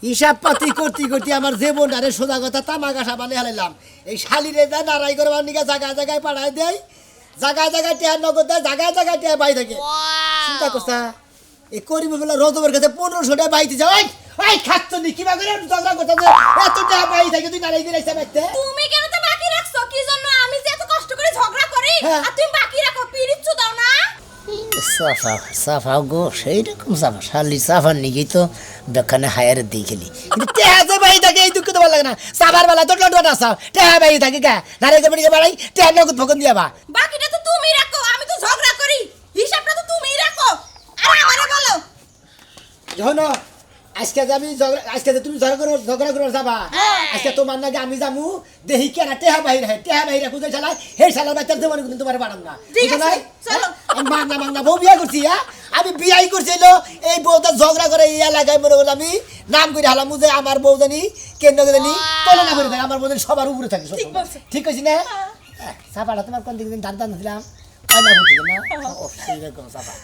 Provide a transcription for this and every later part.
হিসাব পাতি করতে করতে আমার জীবনটারে সোজা কথা তামাকাশা বানিয়ে হারাইলাম। এই শালিরে যা নারাই করবার নিকে জায়গায় জায়গায় পাঠায় দেয়, জায়গায় জায়গায় টিয়ার নগদ দেয়, জায়গায় জায়গায় টিয়া বাই থাকে। চিন্তা করছা এই করিমুল্লাহ রজবের কাছে 1500 টাকা বাইতে যাও। এই খাচ্ছ নি কিবা করে ঝগড়া করতে এত টাকা বাই থাকে তুই নারাই করে এসে বাইতে। তুমি কেন তো বাকি রাখছো? কি জন্য আমি যে এত কষ্ট করে ঝগড়া করি হ্যাঁ। আর তুমি বাকি রাখো, পিরিচ্ছু দাও না? সাফা সাফা গো সেই রকম সাফা শালি সাফার নিগেই তো বেখানে হায়ার দিয়ে খেলি কিন্তু টেহা যে বাই থাকে এই দুঃখ তো ভালো লাগে না। সাবার বেলা তো লন্ডন আসাও টেহা বাই থাকে কে নারাই করে নিকে বাড়াই টেহা নগদ ফকন দিয়াবা। বাকিটা তো তুমি রাখো, আমি তো ঝগড়া করি, হিসাবটা তো তুমিই রাখো। আর আমারে বলো যখন আজকে যাবি আজকে তুমি ঝগড়া করে যাবা, আজকে তোমার নাকি আমি যামু দেখি কেনা টেহা বাহির হয়, টেহা বাহিরে খুঁজে চালাই সেই শালার বাচ্চার দেবো কিন্তু তোমার বাড়াম না। ঠিক বুঝো আছে, নাই? চলো। আমি মাগনা মাগনা বউ বিয়া করছি, হ্যাঁ আমি বিয়াই করছিল এই বউটা ঝগড়া করে এই এলাকায় মনে করলাম আমি নাম করে হালাম যে আমার বউ জানি কেন্দ্র জানি তোলে না করে থাকে, আমার বউ জানি সবার উপরে থাকে। ঠিক বলছো। ঠিক আছে না? সাপাটা তোমার কোন দিকে ধান টান দিলাম কয়না ভর্তি না ও সেই রকম সাপা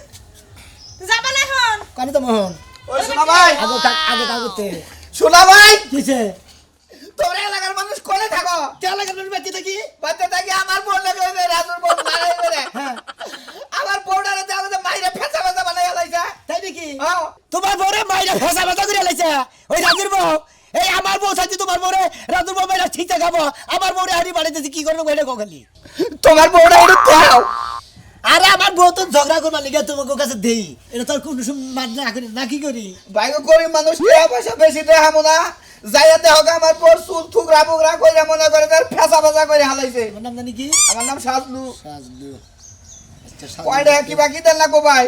যাবা না এখন? কানি তো মোহন ওই শোনা ভাই, আগে কাগতে শোনা ভাই, কিছে তোর এলাকার মানুষ কোনে থাকো? কে লাগার বেঁচে থাকি বাচ্চা থাকি আমার বোন লাগে ওই যে রাজুর বোন মারাই করে। হ্যাঁ আমার বোনটারে তো আমাদের মাইরে ফেঁচা ফেঁচা বানাই লাইছে। তাই নাকি? হ্যাঁ, তোমার বউরে মাইরা ফেসা ফেসা করে লাইছে ওই রাজুর বউ। এই আমার বউ সাথে তোমার বউরে রাজুর বউ মাইরা ঠিকতে খাবো, আমার বউরে হাড়ি বাড়িতেছি কি করবো এটা কখালি। তোমার বোনটা একটু দাও। আরে আমার বউ তো ঝগড়া করবার লিগে তোমাকে কাছে দেই, এটা তোর কোনো মান না করি না কি করি। বাইরে গরিব মানুষ টাকা পয়সা বেশি দেখাবো না, যাইয়াতে হোক আমার পর চুল থুকরা বুকরা কইরা মনে করে তার ফেঁচা ফেঁচা করে হালাইছে। আমার নাম জানি কি? আমার নাম সাজলু। সাজলু। আচ্ছা কয়টা কি বাকি দেন না গো ভাই?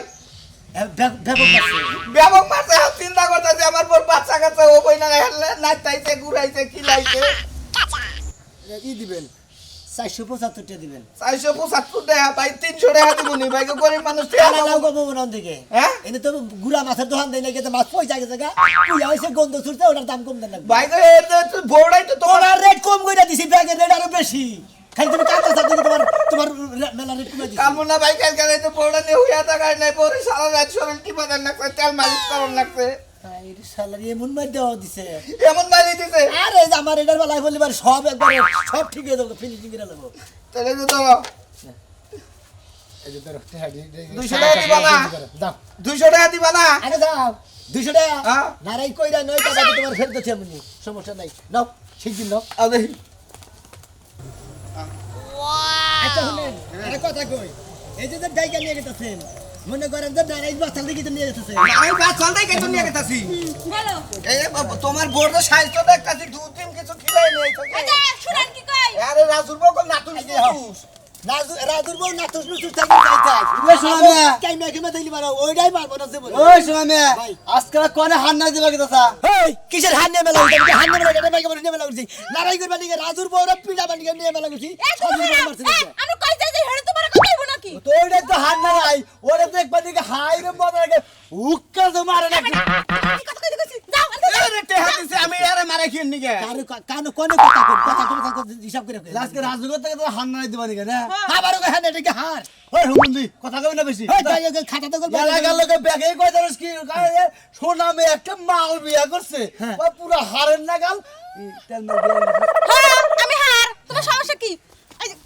ব্যাপক আছে। ব্যাপক মারছে, আমি চিন্তা করতেছি আমার পর বাচ্চা কাচ্চা ও বই না নাচতাইছে ঘুরাইছে খিলাইছে। ই দিবেন 475 টাকা দিবেন। 475 টাকা ভাই, 300 টাকা দিব নি ভাই, গরিব মানুষ টাকা আরে নাও দাও। গো মন থেকে হ্যাঁ? এনে তো গুড়া মাছের দোকান দেই না গেছে মাছ পয়সা গেছে গা পুয়া হইছে গন্ধ ছুটতে ওটার দাম কম দেন না ভাই তো এর তো বড়াই তো তোমার। তোমার রেট কম কইরা দিছি, ব্যাগের রেট আরো বেশি। খালি তুমি কাঁচা চাপ দিকে তোমার মেলা রেট কমে দিছি। কামু না ভাই, কালকে রাতে বড়া নিয়ে হইয়া থাকার নাই, পরে সারা রাত শরীর টিপা দেন লাগছে, তেল মালিশ করন লাগছে, এই শালার এমন মার দেওয়া দিছে। এমন মারি দিছে। আরে এই যে আমার এটার বেলায় বলিবার সব একবার সব ঠিক হয়ে যাবে, ফিনিশিং করে দেবো। তাহলে তো ধরো এই যে ধরো 200 টাকা দিবা না? দাও 200 টাকা দিবা না? আরে দাও 200 টাকা। হ্যাঁ। নারাই কইরা নয় টাকা দিয়ে তোমার ফেরত দিচ্ছি আমি, সমস্যা নাই। নাও ঠিক দিন নাও। আরে আচ্ছা শুনেন একটা কথা কই, এই যে জায়গা নিয়ে গেছেন মনে করেন যে নারাই বাচ্চা দিকে নিয়ে যেতেছে। আমি বাস চলতেই কেন নিয়ে গেতাছি? বলো। এই তোমার বোর্ড সাইজ তো দেখতাছি, দু তিন কিছু খিলাই নেই তো। আচ্ছা শুনেন কি কই? আরে রাজুর বকল না তুই রাজুর বউ নাতুস নুতুস থাকি যাইতাই। ওই শোনা মিয়া। কাই না কিমা দিলি মারো ওইটাই মারবো না জীবন। ওই শোনা মেয়ে ভাই। আজকাল কোনে হান নাই দিবা কিতা এই কিসের হান নিয়ে মেলা উঠছি, হান নিয়ে মেলা এটা মাইকে নিয়ে মেলা উঠছি। নারাই করবা নিকে রাজুর বউরা পিড়া বানিয়ে নিয়ে মেলা উঠছি। এই সাজুর বউ তোমার মারছে নাকি? আমি কই যাই যাই হেড়ে তোমার কথা হইব নাকি? তো ওইটা তো হান না নাই ওরে তো একবার দিকে হাই রে মনে লাগে উক্কা তো মারে না আমি কথা কই দিছি যাও আরে টেহা দিছে, আমি আরে মারা খেয়ে নিগে। কারো কানো কোনে কথা কই, কথা কই হিসাব করে কই। লাস্টে রাজুগর থেকে তো হান নাই দিবা নিকে না আবারও কই হান এটা কি হার। ওই হুমন্দি কথা কই না বেশি এই যাই খাতা তো এলা গেল লোকে ব্যাগে কই জানিস কি কারে সোনা মে একটা মাল বিয়া করছে হ্যাঁ। ওই পুরো হারের না গাল তেল মেল দিয়ে হ্যাঁ আমি হার, তোমার সমস্যা কি? এই যে,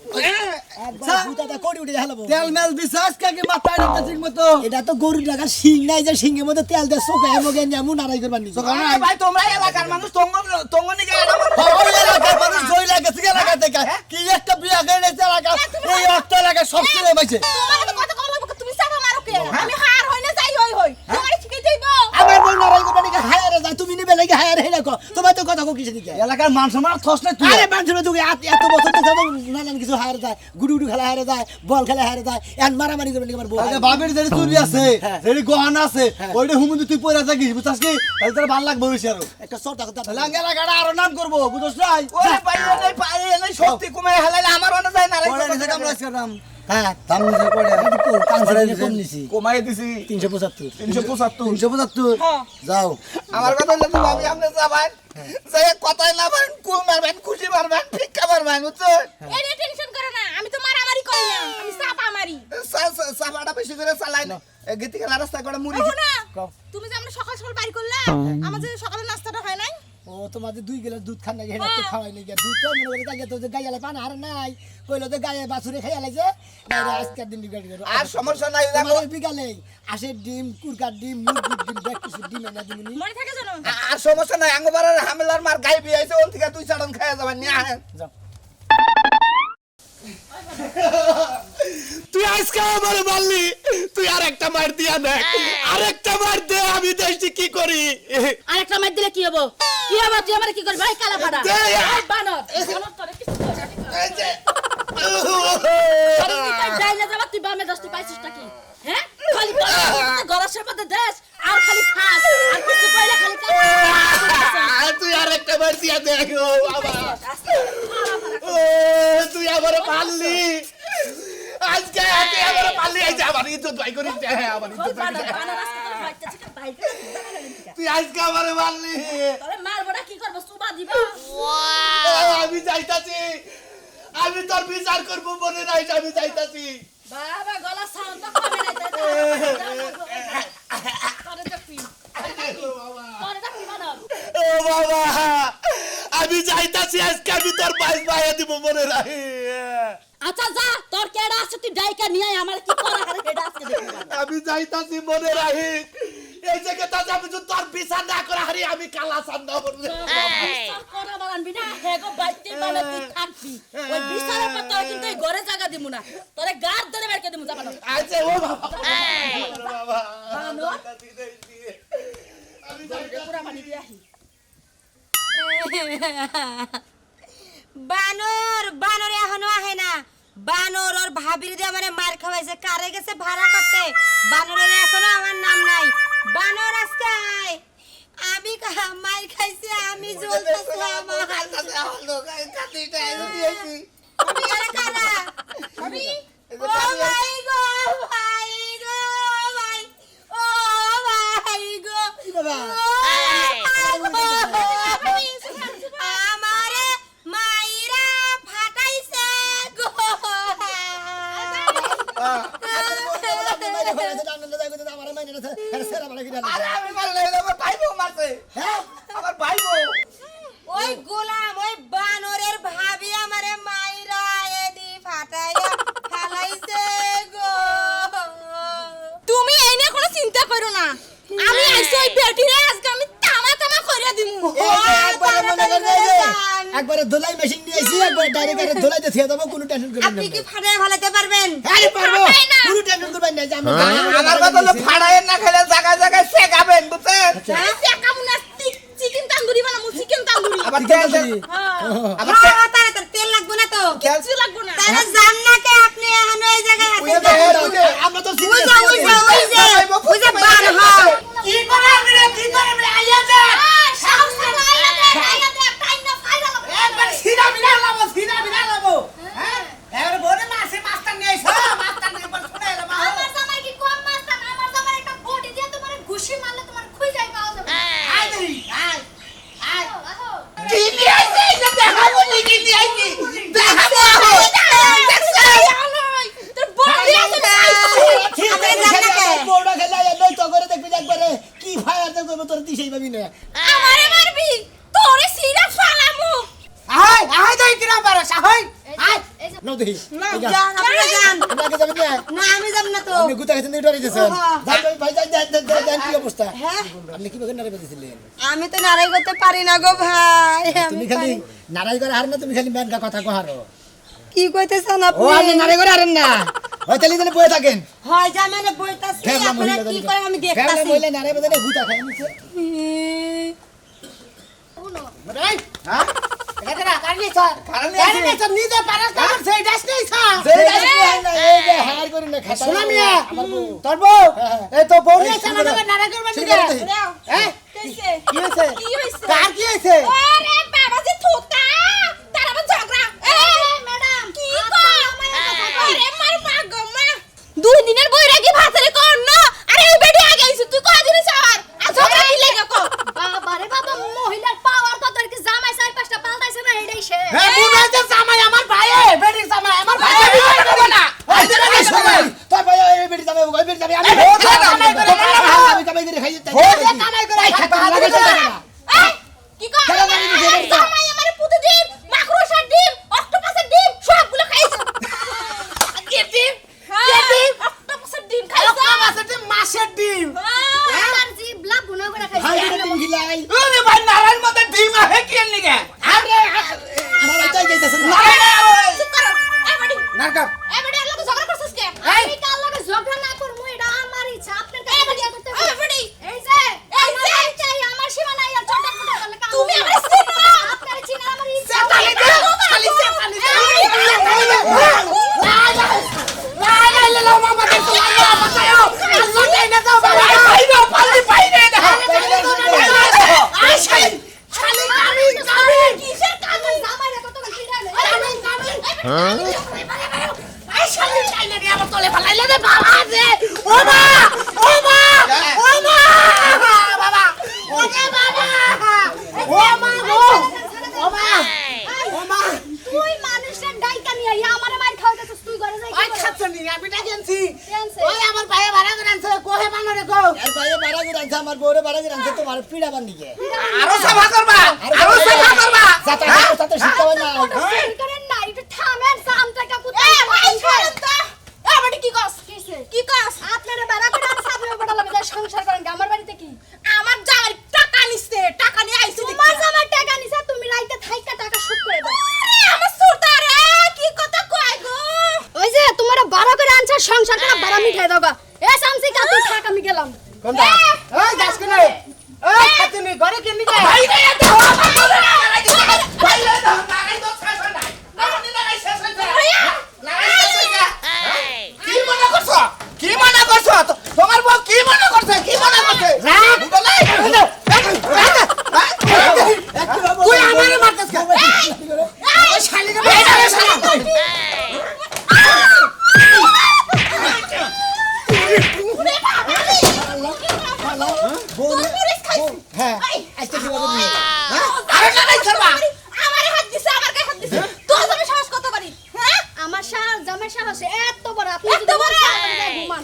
একবার বুটাটা কোড়ি উঠে হালাবো। তেল মেল বিশ্বাস কাকে মাথায় না ঠিক মতো এটা তো গরু টাকা শিং নাই যে শিংয়ের মধ্যে তেল দিয়ে চোখে মগে নিয়ে আমু নারাই করবার নিছে। আরে ভাই তোমরা এলাকার মানুষ, তঙ্গ নিগে এটা ওই এলাকার মানুষ জয় লাগে থেকে এলাকা থেকে কি একটা বিয়া করে এলাকা এই একটা এলাকা সব ছেলে পাইছে তোমার তো কথা কম হবে, তুমি চাপা মারো কে? আমি হার হই না যাই হই তোমার শিখাই দেব। আমার বউ নারাই করবার নিকে হায়ারে যায়, তুমি নিবে লাগে হায়ারে হেনা কো। তোমার তো কথা কো কিসে দিকে? এলাকার মান সম্মান থস না তুই আরে মানুষের তো এত বছর তো যাব নানান কিছু হায়ারে যায়, গুডু খেলা হায়ারে যায়, বল খেলা হায়ারে যায়, এন মারামারি করবার নিকে আমার বউ। আগে বাবের যেটি চুরি আছে হ্যাঁ। যেটি গহনা আছে ওইটা হুমুন্দি তুই পয়রা থাকিস বুঝছস কি তাহলে তোর ভালো লাগবে বেশি আরো একটা চটা কথা তাহলে আগে এলাকাটা আরো নাম করবো বুঝছস নাই ওরে ভাই এই শক্তি কমে হেলাইলে আমার অনে যায় না। পরে নিচে কামড়া আজকাল হ্যাঁ দাম নিচে পড়ে কানসারে কম নিছি কমাই দিছি 375। 375। 375 হ্যাঁ। যাও আমার কথা হলো তো ভাবি আপনি যাবেন, যাই কথাই না পারেন, কুল মারবেন, খুশি মারবেন, ভিক্ষা মারবেন, বুঝছেন? এই নিয়ে টেনশন করো না, আমি তো মারামারি করি না, আমি চাপা মারি। সাবাটা বেশি করে চালাই না, গীতি খেলা রাস্তা করে মুড়ি ওহো না, তুমি যে আমরা সকাল সকাল বাড়ি করলা, আমার যে সকালে নাস্তাটা হয় না ও তোমাদের 2 গ্লাস দুধ খান নাকি হেটা তো খাওয়াই নাকি দুধ তো মনে করে গাইয়া তো গাইয়ালে পানা আর নাই কইলো তো গায়ে বাছুরে খাইয়া লাইছে না আজকের দিন গাড়ি করো আর সমস্যা নাই দেখো তোমাদের বিকালে আসে ডিম কুরকার ডিম মুরগির ডিম দেখ কিছু ডিম এনে দিমনি মনে থাকে জানো আর সমস্যা নাই আঙ্গবারের হামলার মার গাই বিয়াইছে ওন থেকে 2 চারণ খাইয়া যাবেন নিয়ে আহেন যাও তুই আজকে আমার মারলি তুই আরেকটা মার দিয়া দেখ আরেকটা মার দে আমি দেখছি কি করি আরেকটা মার দিলে কি হবো তুই আমারে কি করবি ভাই কালা পাড়া দে। এই বানর তোরে কিছু করে এই যে যাইলে যাবা তুই বামে দস্তি পাইছিস নাকি হ্যাঁ খালি গলার মধ্যে দেশ আর খালি খাস আর কিছু কইলে খালি তুই আরেকটা মার দিয়া দেখ ও বাবা ও তুই আমার মারলি আজকে তুই আমার মারলি এই যে আমার ইজ্জত ভাই করিস আমার ইজ্জত ভাই তুই আজকে আমার মারলি তোরে মারবো না কি করবো সুবা দিব আমি যাইতাছি আমি তোর বিচার করবো মনে নাই আমি যাইতাছি বাবা গলা সাউন্ড তো কমে নাই তোরে দেখবি তোরে দেখবি বানর ও বাবা আমি যাইতাছি আজকে আমি তোর বাইশ বাইয়া দিব মনে নাই আচ্ছা যা তোর কেডা আছে তুই ডাইকা নিয়ে আয়, আমার কি করা হারে কেডা আজকে দেখবি আমি যাইতাছি মনে রাহি এই জায়গাটা আমি যদি তোর বিচার না করা হারি আমি কালা সান্না করবো বিচার করা বানাবি না হেগো বাইতে বানা তুই থাকবি ওই বিচারের পর তোর কিন্তু এই ঘরে জায়গা দিমু না তোরে গার ধরে বের করে দিমু যা বানো আচ্ছা ও বাবা বাবা বানো আমি পুরা পানি দিয়ে আহি বানর বানর এখনো আহে না বানর ওর ভাবির দিয়ে মানে মার খাওয়াইছে কারে গেছে ভাড়া করতে বানরের এখনো আমার নাম নাই বানর আজকে আয় আমি মার খাইছি আমি জ্বলতেছি আমার আমি আরে কারা আমি ও ভাই গো ভাই গো ভাই ও ভাই গো বাবা আমারে মাইরা ফাটাইছে গো আরে আমি মারলে আমার ভাইবো মারছে হ্যাঁ আমার ভাইবো ওই গোলাম ওই বানরের ভাবি আমারে মাইরা এদি ফাটাইয়া ফালাইছে গো তুমি এই নিয়ে কোনো চিন্তা করো না আমি আইছি ওই বেটিরে আজকে আমি তামা তামা কইরা দিমু একবারে ধুলাই মেশিন নিয়ে এসে একবার ডাইরেক্ট ধুলাই দিয়ে থিয়ে দেবো কোনো টেনশন করবেন না আপনি কি ফাটাইয়া ফালাইতে পারবেন আরে পারবো কোনো টেনশন করবেন না যে আমি আমার কথা হলো ফাড়ায়ের না খেলে জায়গায় জায়গায় শেখাবেন বুঝছেন কামুনা চিকেন তান্দুরি বানামু চিকেন তান্দুরি আবার তেল দেন আবার তেল তারে তোর তেল লাগবে না তো কিছু লাগবে না তারা জান না কে আপনি এখনো এই জায়গায় আমরা তো ওই যে বান হয় কি করে আমি আইয়া দে সাহস করে আইলা দে টাইম না ফাইরা একবার সিনা বিনা লাবো হ্যাঁ এবারে বনে মাছে মাছটা নিয়ে আইছো মাছটা নিয়ে পর শুনে এলো মা আমার জামাই কি কম মাস্তা না আমার জামাই একটা বডি দিয়ে তোমার ঘুষি মারলে তোমার খুই যাই পাওয়া যাবে আয় দেরি আয় আয় আহো কি নিয়ে আইছে এটা দেখাবো নি কি নিয়ে আইছি দেখাবো তোর বডি আছে বড় খেলা নই তো করে দেখবি একবারে কি ফায়ার দেখবো তোর দিশেই পাবি না আমারে মারবি তোরে সিরা ফালামু আয় আয় দেই কিরা পারছ আয় আয় নাও দেখি না জান আপনি জান আপনাকে যাবেন না না আমি যাব না তো আপনি গুতা খেতে ডরে গেছেন ভাই ভাই দেন কি অবস্থা হ্যাঁ আপনি কি বলেন নারে বলেছিলেন আমি তো নারাই করতে পারি না গো ভাই তুমি খালি নারাই করে হার না তুমি খালি মেনকা কথা কহারো কি কইতেছেন ও আপনি আপনি নারাই করে হারেন না ওই তাহলে তাহলে বয়ে থাকেন হয় জামানে বইতাছি ফেমলা আপনারা মহিলা কি করে আমি ফেমলা দেখতাছি মহিলা নারাই বলে গুতা খাই নিছে হ্যাঁ এটা না কারণে স্যার কারণে স্যার নিজে পারছ না সেই দাস নেই স্যার এই যে হার করি না খাতা শোনা মিয়া আমার বউ তোর বউ এই তো বউ নিয়ে এই, সামনে শুনবো না। নাড়া করবেন ঠিক দিকে আছে। হ্যাঁ কইছে কি হইছে কি হইছে কার কি হইছে আরে বাবা যে থোতা তার আবার ঝগড়া ম্যাডাম কি কো আরে মার মা গো মা 2 দিনের বইরাগি ভাতরে কোন না আরে এই বেডি আগে আইছ তুই কয় দিন স্যার আর ঝগড়া কি লাগা কো বাবা রে বাবা মহিলার পাওয়ার কত আর কি জামাই 4-5টা পাল্টাইছে না এটাই সে হ্যাঁ মনে হচ্ছে জামাই আমার ভাই বেটি জামাই আমার ভাই বিয়ে করবে না এই যে না সময় তোর ভাই এই বেটি যাবে ওই বেটি যাবে আমি কামাই করে আমি কামাই করে খাই ও যে কামাই করে খাতা লাগে এই কি কয় পিড়াবার নিকে আরো সাফা করবা আরো সাফা করবা যাতে সাথে শিখতে হয় না করেন না একটু থামেন সামটাটা কোথায় ভাই ছাড়েন তো আমারে কি কস কি কস আপনারা বাড়া করে আমি সামনে বড় লাগে সংসার করেন আমার বাড়িতে কি আমার জামাই টাকা নিছে টাকা নিয়ে আইছি তোমার জামাই টাকা নিছে তুমি রাইতে থাইকা টাকা শোধ করে দাও আরে আমার সুতা রে কি কথা কই গো ওই যে তোমার বাড়া করে আনছে সংসার করে বাড়া মিঠাই দাও গা এ সামসি কা তুই থাক আমি গেলাম কোনটা এই গাছ কোনে এই খাতুনি ঘরে কেমনি যায় ভাই রে এত ভাই রে লাগাই তো শেষ হয় নাই আপনি লাগাই শেষ হইছে লাগাই শেষ হইছে কি মনে করছো তোমার বউ কি মনে করছে বলাই তুই আমারে মারতেছ কেন ওই শালিরে বেড়ারে শালা হ্যাঁ আজকে কি বলবি আরে লাগাই করবা আমারে হাত দিছে আমার গায়ে হাত দিছে তোর জামাই সাহস কত বাড়ি হ্যাঁ আমার সাহস জামাই সাহস এত বড় আপনি যদি ঘুমান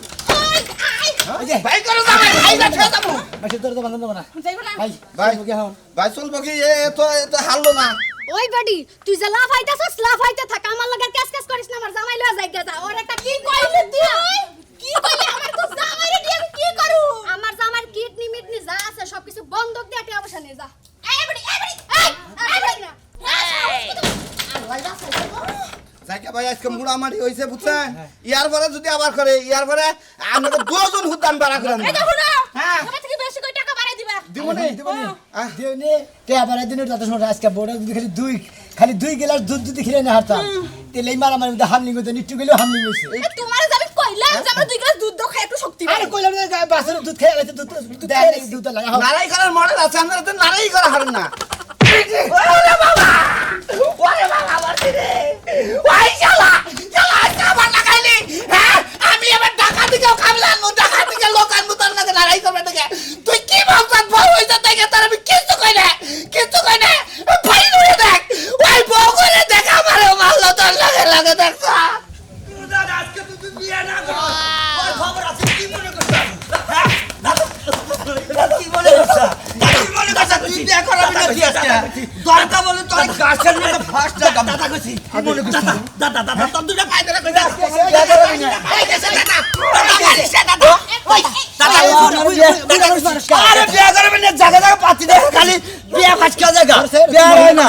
এই যে ভাই করো যাবে ভাই না ছেড়ে দাও মাসে তোর তো বান্ধব না যাইবো না ভাই ভাই। কি হন ভাই চলবো কি এ তো হারলো না ওই বাড়ি তুই যে লাফাইতাছস লাফাইতে থাক আমার লাগা ক্যাস করিস না আমার জামাই লয়া যাইগা যা ওর একটা কি কইলে তুই কি কইলে আমার তো জামাইরে দিয়ে আমি কি করু আমার জামাইর কিডনি মিডনি যা আছে সবকিছু বন্ধক দিয়ে টাকা পয়সা নিয়ে যা এই বাড়ি এই বাড়ি না যাইকা ভাই আজকে মুড়ামারি হইছে বুঝছেন ইয়ার পরে যদি আবার করে ইয়ার পরে আমাকে দুজন হুদান বাড়া করে এই যে হুনো হ্যাঁ। আমার থেকে বেশি কই টাকা বাড়াই দিবা দিবনি দিওনি তে আবার দিনের যত সময় আজকে বড় যদি খালি দুই গ্লাস দুধ যদি খেলে না হারতাম তেলেই মারামারি মধ্যে হামলিং হতো নিট্টু গেলেও হামলিং হইছে তোমারে যাবে কইলাম যে আমার 2 গ্লাস দুধ দাও খাই একটু শক্তি আরে কইলাম না বাসের দুধ খেয়ে গেছে দুধ দেয় না দুধ লাগা নারাই করার মডেল আছে আপনারা তো নারাই করা হারেন না ওরে বাবা আমার দিরে ওই শালা আজকে আবার লাগাইলি হ্যাঁ আমি এবার টাকা দিকেও কামলাম টাকা দিকে লোক আনবো তার লাগে লড়াই করবে দেখে তুই কি ভাবছস বউ হইছে দেখে তার আমি কিছু কই না ভাই নুরে দেখ ওই বউ করে দেখ আমারে মারলো তোর লাগে দেখছ আজকে তুই বিয়ে না কর ওই খবর আছে কি মনে করছ কি মনে করছ তুই বিয়ে করাবি না কি আজকে দরকার বলে তোর গাছের মধ্যে ফাস্ট দাদা দাদা কইছি দাদা তোর দুটা পাই ধরে কইতা বিয়ে করাবি না এই গেছে দাদা দাদা ওই দাদা আরে বিয়ে করবি না জায়গা পাচ্ছি দে খালি বিয়ে ফাঁসকা জায়গা বিয়ে হয় না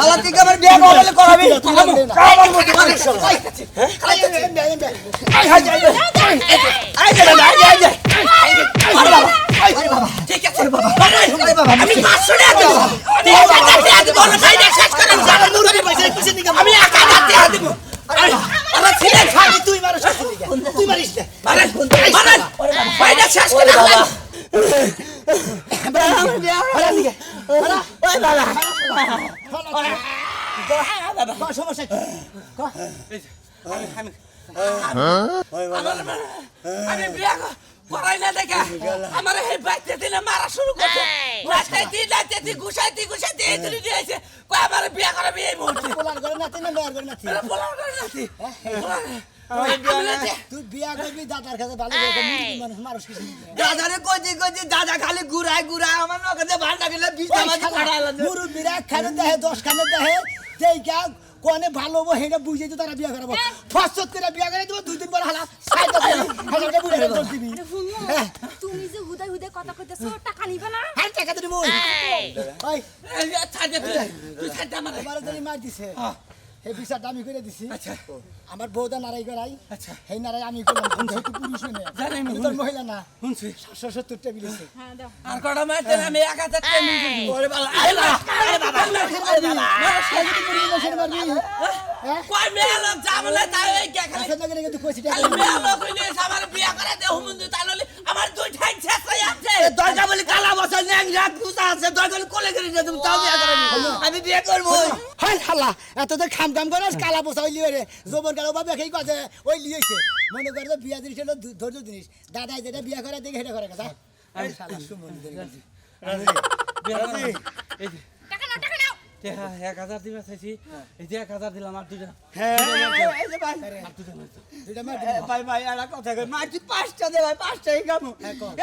আলা তুই আমার বিয়ে করলে করাবি ঠিক আছে বাবা আমি 500 টাকা দেব 3000 টাকা দেব না খাই না শেষ করে আমি নুরুরি পয়সা কিসে নিকে আমি 1000 টাকা দেব আরে ছেলে খাবি তুই মারো শেষ করে তুই মারিস না আরে পয়সা শেষ করে বাবা আমার বিয়া হলো নিকে ওই বাবা সমস্যা আমি বিয়া করাই না দেখা আমার এই বাইতে দিলে মারা শুরু করছে রাস্তায় গুছাইতে এই তুলি দিয়েছে কই আমার বিয়া করাবি এই মুহূর্তে পোলার করে নাতি না মেয়ের করে নাতি বলা নাতি তুই বিয়া করবি দাদার কাছে ভালো করে মুরগি মানুষ মানুষ কিছু দাদারে কইছি দাদা খালি ঘুরায় আমার নগদে ভাড়া গেলে 20 টাকা ভাড়া মুরব্বিরা খানে দেহে 10 খানে দেহে যেই কা কোনে ভালো হবো হেটা বুঝে তো তারা বিয়া করাবো ফসত করে বিয়া করে দেবো 2 দিন পর হালা সাইডে হালাটা বুঝে দোষ দিবি তুমি যে হুদাই হুদাই কথা কইতেছো টাকা নিবে না আর টাকা দিবি ওই ছাড় তুই ছাড় আমার আমার যদি মার দিছে এই বিচারটা আমি করে দিছি আচ্ছা আমার বউদা নারাই করাই আচ্ছা এই নারাই আমি করলাম কোন থেকে পুরুষ না জানি আমি তোর মহিলা না শুনছি 770 টা বিলেছে হ্যাঁ দাও আর কটা মারতে আমি 1000 টাকা মিল ওরে বাবা আরে বাবা কই মেয়ে লোক যাবলে তাই এই কে খালি আচ্ছা নগরে কিন্তু কইছি খালি মেয়ে লোক হইলে আমার বিয়া করে দে হুমুন্দ তাইলে আমার দুই ঠাই শেষ হয়ে যাচ্ছে দরকার বলি কালা বছর ন্যাং রাত গুছা আছে দরকার কোলে করে দে তুমি তাও বিয়ে করবি আমি বিয়ে করব হাই হাল্লা এত তো খাম করস কালা পোছা হইলি রে জবন কালো বাবা খেই কাজে ওই লিয়েছে মনে করে তো বিয়া জিনিস হলো ধৈর্য জিনিস দাদা যেটা বিয়া করে দেখে হেটা করে কথা এই শালা সুমন টাকা নাও 1000 দিবা চাইছি এই যে 1000 দিলাম আর দুইটা এই যে ভাই দুইটা মার ভাই ভাই আর কথা কই মাটি 5টা দে ভাই 5টাই কামু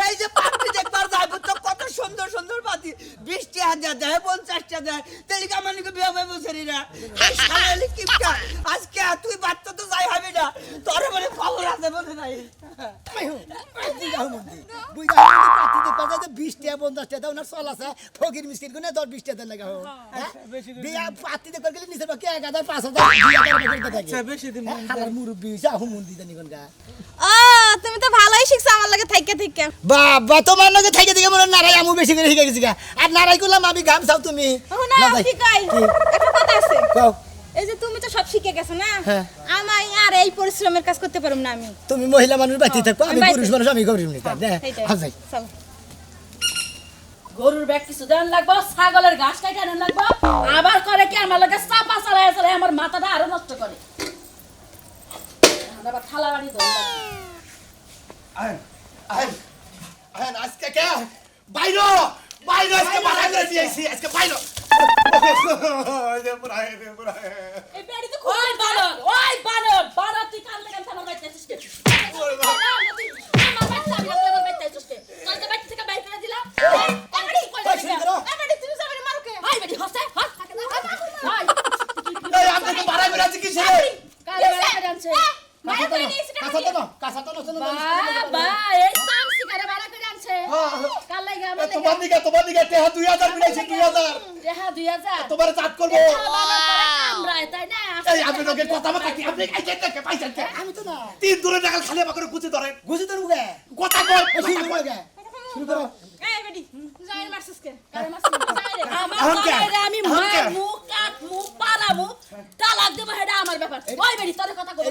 এই যে পাপড়ি দেখবার যাইব তো কত সুন্দর সুন্দর বাতি 20 টাকা দেয় 50 টাকা দেয় তাহলে কি আমার নাকি বিয়ে হবে বসেরি না এই শালালি কিপটা আজকে তুই বাচ্চা তো যাই হবে না তোর বলে খবর আছে বলে নাই ফকির মিষ্টির গুনে 10-20 টাকা লাগা হোক বিয়া পাতিতে করে গেলে নিচে বাকি 1000 5000 বেশি দিন হালার মুরব্বি হইছে আহু মন্দি জানি কোনটা ও তুমি তো ভালোই শিখছ আমার লাগে থাইকা থাইকা বাবা তোমার লগে থেকে দিকে মনে নারাই আমু বেশি করে শিখে গেছি গা আর নারাই করলাম আমি গাম চাও তুমি না কি কই একটা কথা আছে কও এই যে তুমি তো সব শিখে গেছো না হ্যাঁ। আমায় আর এই পরিশ্রমের কাজ করতে পারুম না আমি তুমি মহিলা মানুষ বাতি থাকো আমি আমি পুরুষ মানুষ আমি করিম নি তা সেইটাই। হ্যাঁ যাই চলো। গরুর ব্যাগ কিছু দেন লাগবো ছাগলের ঘাস কাটে আনেন লাগবো আবার করে কি আমার লগে চাপা চালায় চালায় আমার মাথাটা আরো নষ্ট করে আবার থালা বাড়ি ধরে আহেন আহেন আহেন আজকে কে বাইরো বাইরো আজকে বাধা করে দিয়েছি আজকে বাইরো এই বেড়ি তো ওই বানর বানর তুই কান থেকে আমার বাইতে আসছিস কে আমার বাইতে আমি আমার বাইতে আসছিস কে তোর যে বাইতে থেকে বাইরে করে দিলাম এবারে কই দিলা এবারে তুমি যাবে মারো কে হাই বেড়ি হসে হস থাকে না হাই এই আপনাকে বাধা করে আছে কি ছেলে কালে বেড়া আনছে মারো কই নিয়েছ কাঁচা তো বাবা এই সাম শিকারে বাড়া করে আনছে কাল লাগে আমার তোমার দিকে টেহা 2000 মিলাইছে 2000 রেহা 2000 তোমার চাট করবো আমরাই তাই না এই আপনি লোকে কথা বলা কি আপনি এই যে টাকা পাইছেন কে আমি তো না তিন দূরে টাকা খালি আমাকে গুছি ধরে বুঝি তো মুগে কথা কয় শুরু করো গে শুরু করো এই বেডি যাই মারছিস কে কারে মাসি যাই রে আমার গায়ে আমি মারমু কাটমু পারামু তালাক দেব হেডা আমার ব্যাপার ওই বেড়ি তোর কথা কই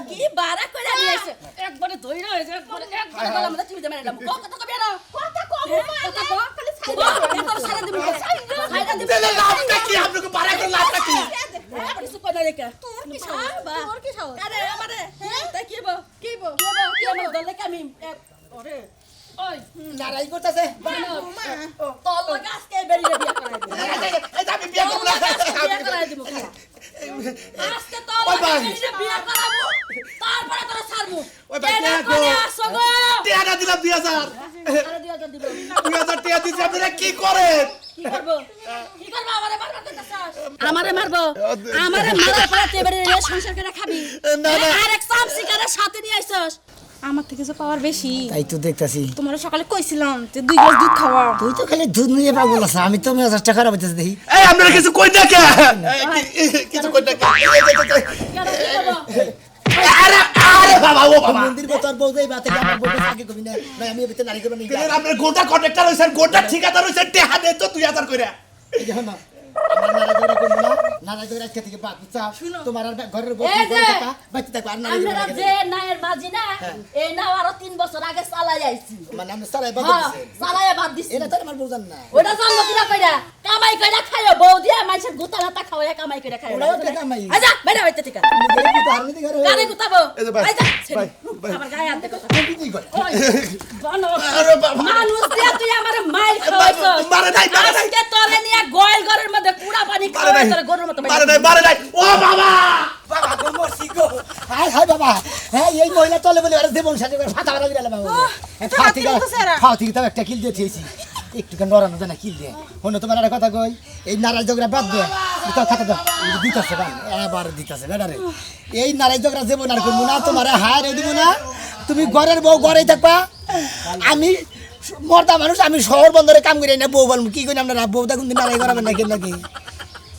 কি বাড়া কইরা দিয়েছে একবারে ধইরা হইছে একবারে গলা মধ্যে টিপে মেরে দিলাম কথা কবি না কথা কম কথা কম খালি ছাইরা সারা দিব ছাইরা দিব আপনি কি আপনাকে বাড়া করে লাভটা কি কিছু কই না রেখা তোর কি সাহস আরে আমারে তাই কি বো কি আমার দলে আমি ওরে ওই নারাই করতেছে তোর লগে আজকে বেরিয়ে বিয়া করাই দিব এই আমি বিয়ে করব না বিয়া করাই দিব আজকে তোর লগে বেরিয়ে বিয়া করাবো তারপরে তোর ছাড়মু ওই ভাই কেডা কে করে আসো গো টাকা দিলাম 2000 আরে 2000 দিব 2000 টাকা দিছি আপনারা কি করেন কি করব আমারে মারবা কইতাছস আমারে মারবো আমারে মারার পরে তুই এবারে সংসার করে খাবি না, না। আরেক সাপ শিকারের সাথে নিয়ে আইছস আমার থেকে যে পাওয়ার বেশি তাই তো দেখতাছি তোমার সকালে কইছিলাম যে 2 গ্লাস দুধ খাওয়া তুই তো খালি দুধ নিয়ে পাগল আছে আমি তো 1000 টাকা রাখতেছি দেখি এই আপনারা কিছু কই না কে কিছু কই না কে কেন কি করব আরে আরে বাবা ও বাবা মন্দির কো তোর বউ যাই বাতে আমার বউকে আগে কবি না ভাই আমি এতে নারী করব না দিলেন আপনার গোটা কন্ট্রাক্টর হইছেন গোটা ঠিকাদার হইছেন টাকা দে তো 2000 কইরা এই দেখো না আমার নারাই করে করব না নারাই করে আজকে থেকে বাদ বুঝছা তোমার আর ঘরের বউ এই যে, টাকা বাচ্চা থাকো আর নারী আমরা করব যে নায়ের বাজি না এই নাও আরো 3 বছর আগে চালাই আইছি মানে আমি সারাই বাদ হ্যাঁ দিছি চালাই বাদ দিছি এটা তো আমার বউ জান না ওটা জানলো কিরা কইরা কামাই কইরা খাইও বউ দিয়া মানুষের গুতা লাতা খাওয়া কামাই কইরা খাইও ওরাও তো কামাই। আচ্ছা বাইরে বাইতে ঠিক আছে দেখি তো হারনি ঘরে কানে গুতাবো এই যে ভাই, আচ্ছা ভাই, ভাই। আমার গায়ে আনতে কথা কি করে ওই বানর আরে বাবা। মানুষ দিয়া তুই আমারে মাইর খাওয়াইছস মারে নাই, মারে নাই। আজকে তোরে নিয়ে গোয়াল ঘরের মধ্যে কুড়া পানি মারে নাই খাওয়াই তোরে গরুর মতো মারে নাই ও বাবা বাবা গো মরছি গো হাই হাই বাবা হ্যাঁ এই মহিলা তলে বলে আর দেবন সাথে করে ফাটা মারা দিলা বাবা ফাটি তো একটা কিল দিয়ে দিয়েছি একটু কেন নরানো জানা কিল দিয়ে হনো তোমার একটা কথা কই এই নারাই জগরা বাদ দে তো খাতা দাও দিতাছে ভাই এবার দিতাছে বেডারে এই নারাই জগরা দেব না করব না তোমারে হায় দিব না তুমি ঘরের বউ ঘরেই থাকবা আমি মর্দা মানুষ আমি শহর বন্দরে কাম করি না বউ বলবো কি করি আপনারা বউটা কোনদিন নারাই করাবেন না কেন নাকি